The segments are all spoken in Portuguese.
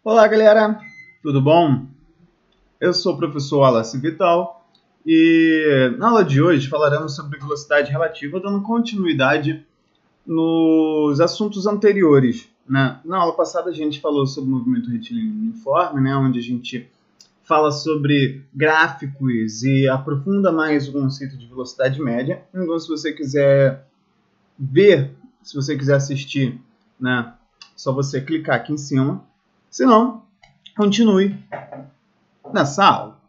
Olá, galera! Tudo bom? Eu sou o professor Wallace Vital e na aula de hoje falaremos sobre velocidade relativa, dando continuidade nos assuntos anteriores, né? Na aula passada a gente falou sobre movimento retilíneo uniforme, né? Onde a gente fala sobre gráficos e aprofunda mais o conceito de velocidade média. Então, se você quiser ver, se você quiser assistir, né? Só você clicar aqui em cima. Se não, continue nessa aula.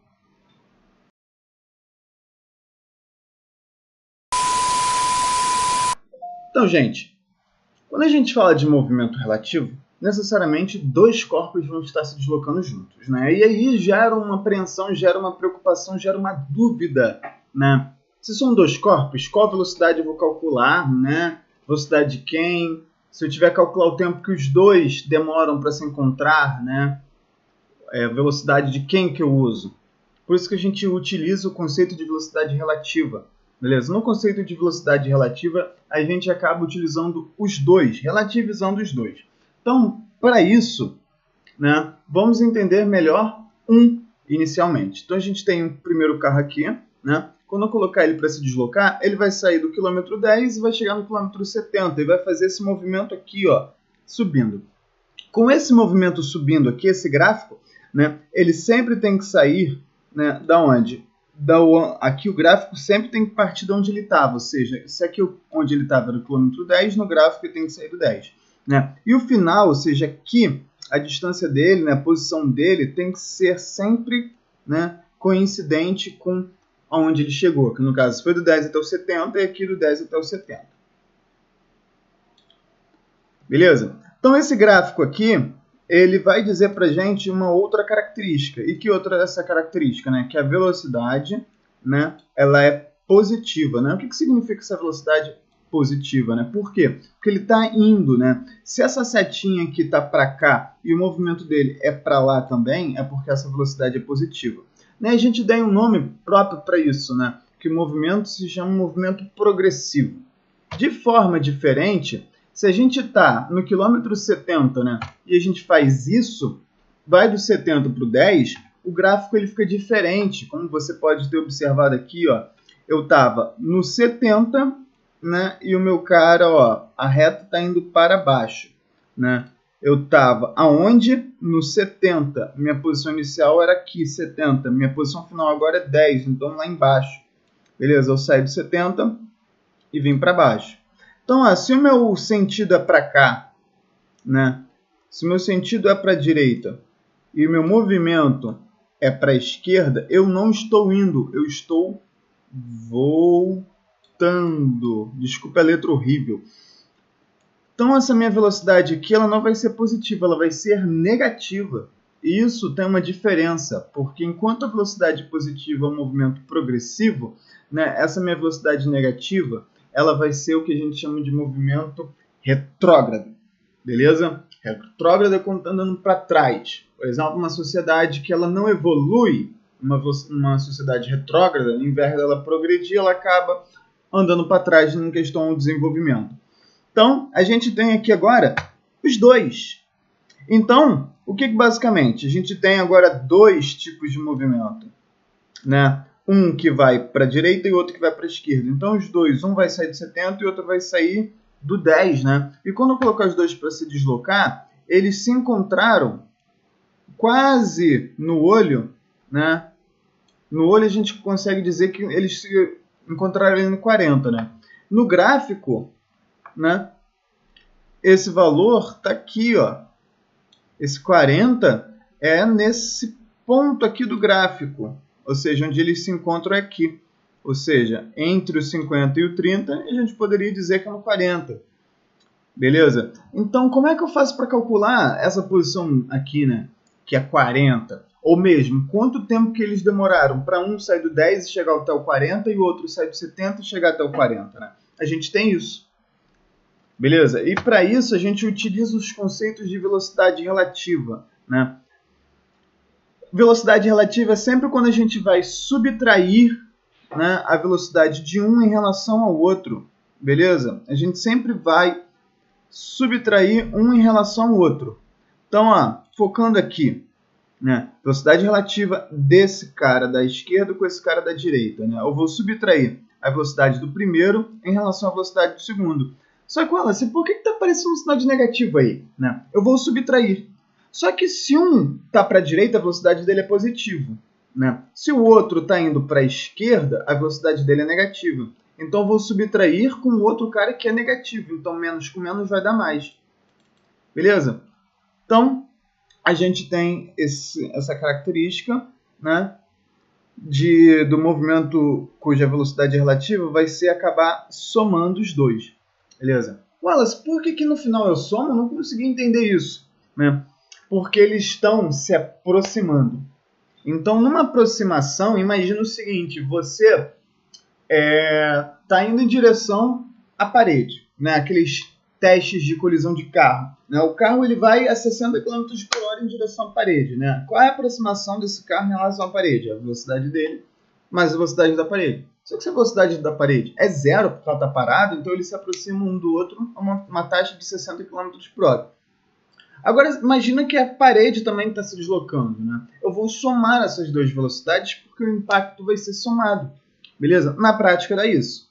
Então, gente, quando a gente fala de movimento relativo, necessariamente dois corpos vão estar se deslocando juntos, né? E aí gera uma apreensão, gera uma preocupação, gera uma dúvida, né? Se são dois corpos, qual velocidade eu vou calcular, né? Velocidade de quem? Se eu tiver que calcular o tempo que os dois demoram para se encontrar, né? Velocidade de quem que eu uso? Por isso que a gente utiliza o conceito de velocidade relativa. Beleza? No conceito de velocidade relativa, a gente acaba utilizando os dois, relativizando os dois. Então, para isso, né, vamos entender melhor inicialmente. Então, a gente tem o primeiro carro aqui, né? Quando eu colocar ele para se deslocar, ele vai sair do quilômetro 10 e vai chegar no quilômetro 70 e vai fazer esse movimento aqui, ó, subindo. Com esse movimento subindo aqui, esse gráfico, né, ele sempre tem que sair, né, da onde? Aqui o gráfico sempre tem que partir de onde ele estava, ou seja, se aqui onde ele estava era o quilômetro 10, no gráfico ele tem que sair do 10. Né? E o final, ou seja, aqui a distância dele, né, a posição dele tem que ser sempre, né, coincidente com aonde ele chegou, que no caso foi do 10 até o 70 e aqui do 10 até o 70. Beleza? Então esse gráfico aqui, ele vai dizer para a gente uma outra característica. E que outra é essa característica? Né? Que a velocidade, né, ela é positiva. Né? O que significa essa velocidade positiva? Né? Por quê? Porque ele está indo. Né? Se essa setinha aqui está para cá e o movimento dele é para lá também, é porque essa velocidade é positiva. Né? A gente dá um nome próprio para isso, né? Que o movimento se chama movimento progressivo. De forma diferente, se a gente está no quilômetro 70, né, e a gente faz isso, vai do 70 para o 10, o gráfico ele fica diferente. Como você pode ter observado aqui, ó, eu estava no 70, né, e o meu cara, ó, a reta está indo para baixo. Né? Eu estava aonde? No 70. Minha posição inicial era aqui, 70. Minha posição final agora é 10, então lá embaixo. Beleza? Eu saí do 70 e vim para baixo. Então, ó, se o meu sentido é para cá, né? Se o meu sentido é para a direita e o meu movimento é para a esquerda, eu não estou indo, eu estou voltando. Desculpa a letra horrível. Então, essa minha velocidade aqui, ela não vai ser positiva, ela vai ser negativa. E isso tem uma diferença, porque enquanto a velocidade positiva é um movimento progressivo, né, essa minha velocidade negativa, ela vai ser o que a gente chama de movimento retrógrado, beleza? Retrógrado é quando está andando para trás. Por exemplo, uma sociedade que ela não evolui, uma sociedade retrógrada, ao invés dela progredir, ela acaba andando para trás em questão do desenvolvimento. Então, a gente tem aqui agora os dois. Então, o que basicamente? A gente tem agora dois tipos de movimento, né? Um que vai para a direita e outro que vai para a esquerda. Então, os dois, um vai sair do 70 e o outro vai sair do 10, né? E quando eu colocar os dois para se deslocar, eles se encontraram quase no olho, né? No olho a gente consegue dizer que eles se encontraram ali no 40, né? No gráfico, né? Esse valor está aqui, ó. Esse 40 é nesse ponto aqui do gráfico. Ou seja, onde eles se encontram é aqui. Ou seja, entre o 50 e o 30, a gente poderia dizer que é no 40. Beleza? Então, como é que eu faço para calcular essa posição aqui, né? Que é 40. Ou mesmo, quanto tempo que eles demoraram para um sair do 10 e chegar até o 40 e o outro sair do 70 e chegar até o 40, né? A gente tem isso. Beleza? E para isso a gente utiliza os conceitos de velocidade relativa, né? Velocidade relativa é sempre quando a gente vai subtrair, né, a velocidade de um em relação ao outro, beleza? A gente sempre vai subtrair um em relação ao outro. Então, ó, focando aqui, né, velocidade relativa desse cara da esquerda com esse cara da direita, né? Eu vou subtrair a velocidade do primeiro em relação à velocidade do segundo. Só que, olha, por que está aparecendo um sinal de negativo aí? Né? Eu vou subtrair. Só que se um está para a direita, a velocidade dele é positiva. Né? Se o outro está indo para a esquerda, a velocidade dele é negativa. Então eu vou subtrair com o outro cara que é negativo. Então menos com menos vai dar mais. Beleza? Então a gente tem essa característica, né, do movimento cuja velocidade é relativa vai ser acabar somando os dois. Beleza? Wallace, por que no final eu somo? Não consegui entender isso. Né? Porque eles estão se aproximando. Então, numa aproximação, imagina o seguinte, você está indo em direção à parede, né? Aqueles testes de colisão de carro. Né? O carro ele vai a 60 km por hora em direção à parede. Né? Qual é a aproximação desse carro em relação à parede? A velocidade dele mais a velocidade da parede. Só que se a velocidade da parede é zero, porque ela está parada, então eles se aproximam um do outro a uma taxa de 60 km por hora. Agora, imagina que a parede também está se deslocando. Né? Eu vou somar essas duas velocidades porque o impacto vai ser somado. Beleza? Na prática era isso.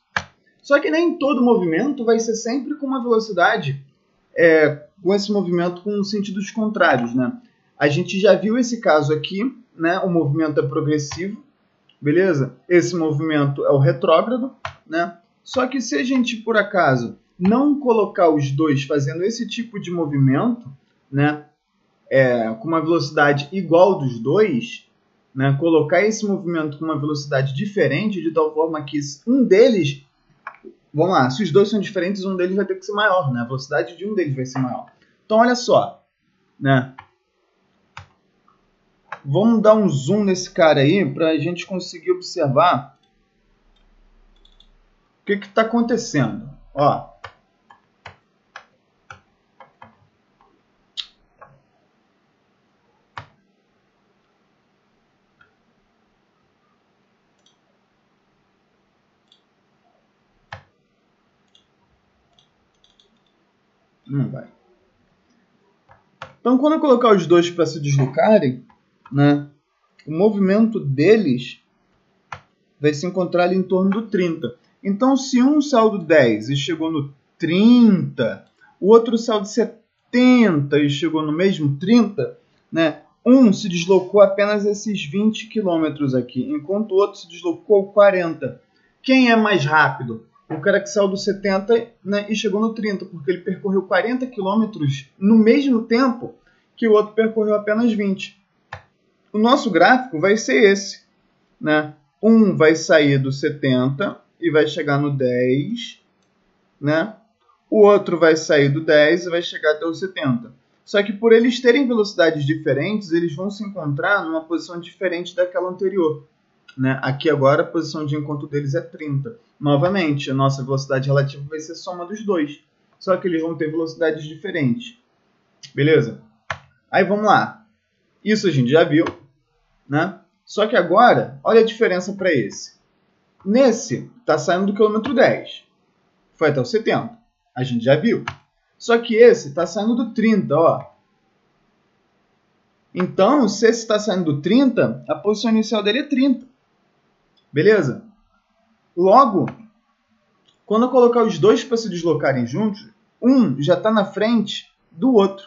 Só que nem todo movimento vai ser sempre com uma velocidade, com esse movimento com sentidos contrários. Né? A gente já viu esse caso aqui, né? O movimento é progressivo, beleza? Esse movimento é o retrógrado, né? Só que se a gente, por acaso, não colocar os dois fazendo esse tipo de movimento, né? Com uma velocidade igual dos dois, né? Colocar esse movimento com uma velocidade diferente, de tal forma que um deles... Vamos lá, se os dois são diferentes, um deles vai ter que ser maior, né? A velocidade de um deles vai ser maior. Então, olha só, né? Vamos dar um zoom nesse cara aí para a gente conseguir observar o que está acontecendo. Ó. Não vai. Então, quando eu colocar os dois para se deslocarem, né, o movimento deles vai se encontrar ali em torno do 30. Então, se um saiu do 10 e chegou no 30, o outro saiu de 70 e chegou no mesmo 30, né, um se deslocou apenas esses 20 km aqui, enquanto o outro se deslocou 40. Quem é mais rápido? O cara que saiu do 70, né, e chegou no 30, porque ele percorreu 40 km no mesmo tempo que o outro percorreu apenas 20. O nosso gráfico vai ser esse. Né? Um vai sair do 70 e vai chegar no 10. Né? O outro vai sair do 10 e vai chegar até o 70. Só que por eles terem velocidades diferentes, eles vão se encontrar numa posição diferente daquela anterior. Né? Aqui agora a posição de encontro deles é 30. Novamente, a nossa velocidade relativa vai ser a soma dos dois. Só que eles vão ter velocidades diferentes. Beleza? Aí vamos lá. Isso a gente já viu. Né? Só que agora, olha a diferença para esse. Nesse, está saindo do quilômetro 10. Foi até o 70. A gente já viu. Só que esse está saindo do 30. Ó. Então, se esse está saindo do 30, a posição inicial dele é 30. Beleza? Logo, quando eu colocar os dois para se deslocarem juntos, um já está na frente do outro.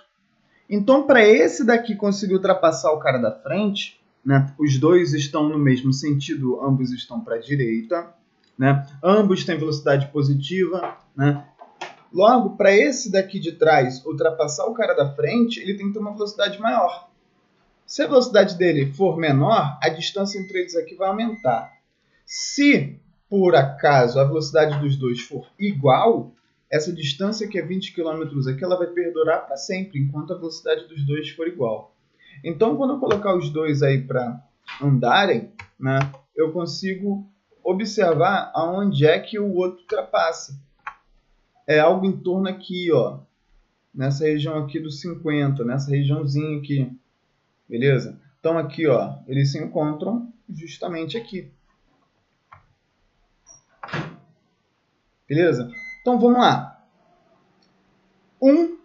Então, para esse daqui conseguir ultrapassar o cara da frente, né, os dois estão no mesmo sentido, ambos estão para a direita, né, ambos têm velocidade positiva. Né? Logo, para esse daqui de trás ultrapassar o cara da frente, ele tem que ter uma velocidade maior. Se a velocidade dele for menor, a distância entre eles aqui vai aumentar. Se, por acaso, a velocidade dos dois for igual, essa distância que é 20 km aqui, ela vai perdurar para sempre, enquanto a velocidade dos dois for igual. Então, quando eu colocar os dois aí para andarem, né, eu consigo observar aonde é que o outro ultrapassa. É algo em torno aqui, ó, nessa região aqui dos 50, nessa regiãozinha aqui. Beleza? Então, aqui, ó, eles se encontram justamente aqui. Beleza? Então, vamos lá. Um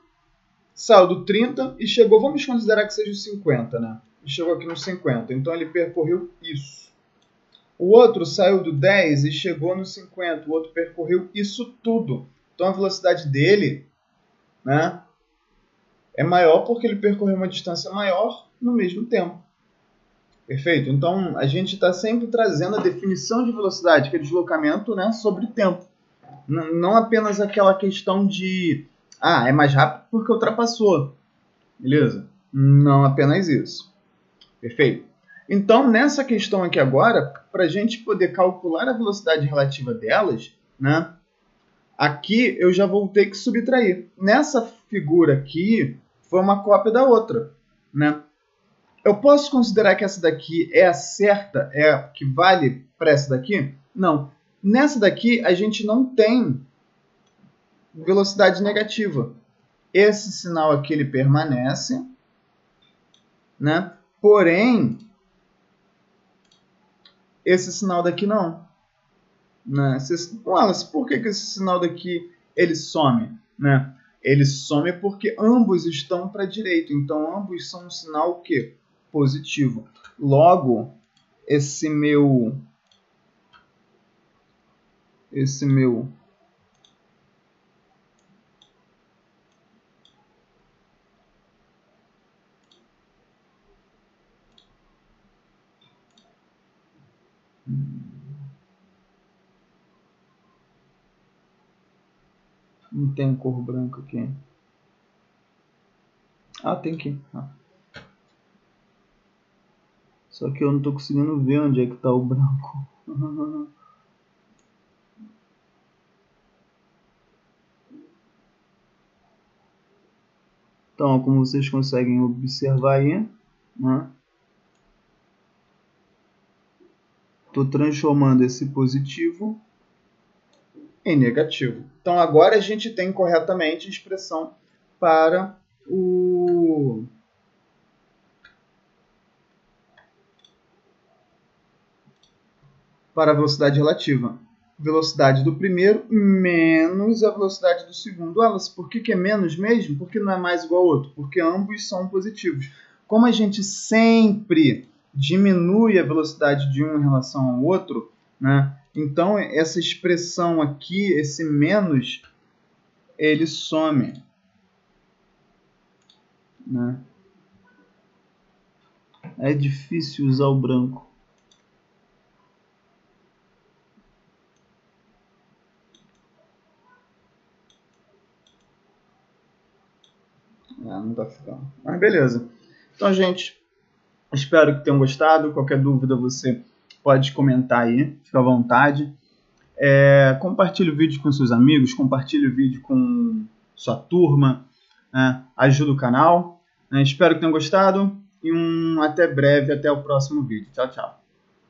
saiu do 30 e chegou, vamos considerar que seja o 50, né? E chegou aqui no 50, então ele percorreu isso. O outro saiu do 10 e chegou no 50, o outro percorreu isso tudo. Então a velocidade dele, né, é maior porque ele percorreu uma distância maior no mesmo tempo. Perfeito? Então a gente está sempre trazendo a definição de velocidade, que é deslocamento, né, sobre tempo. Não apenas aquela questão de é mais rápido porque ultrapassou. Beleza? Não apenas isso. Perfeito? Então, nessa questão aqui agora, para a gente poder calcular a velocidade relativa delas, né, aqui eu já vou ter que subtrair. Nessa figura aqui, foi uma cópia da outra. Né? Eu posso considerar que essa daqui é a certa, é a que vale para essa daqui? Não. Nessa daqui, a gente não tem velocidade negativa. Esse sinal aqui ele permanece, né? Porém, esse sinal daqui não. Né? Wallace, por que esse sinal daqui ele some? Né? Ele some porque ambos estão para a direita. Então, ambos são um sinal o quê? Positivo. Logo, esse meu não tem cor branca aqui. Tem aqui. Só que eu não estou conseguindo ver onde é que está o branco. Então, como vocês conseguem observar aí, né? Estou transformando esse positivo em negativo. Então, agora a gente tem corretamente a expressão para a velocidade relativa. Velocidade do primeiro menos a velocidade do segundo. Por que é menos mesmo? Porque não é mais igual ao outro? Porque ambos são positivos. Como a gente sempre diminui a velocidade de um em relação ao outro, né? Então essa expressão aqui, esse menos, ele some. Né? É difícil usar o branco. Não tá ficando. Mas beleza. Então, gente, espero que tenham gostado. Qualquer dúvida você pode comentar aí. Fica à vontade. Compartilhe o vídeo com seus amigos. Compartilhe o vídeo com sua turma. Ajuda o canal. Espero que tenham gostado. E até breve. Até o próximo vídeo. Tchau, tchau.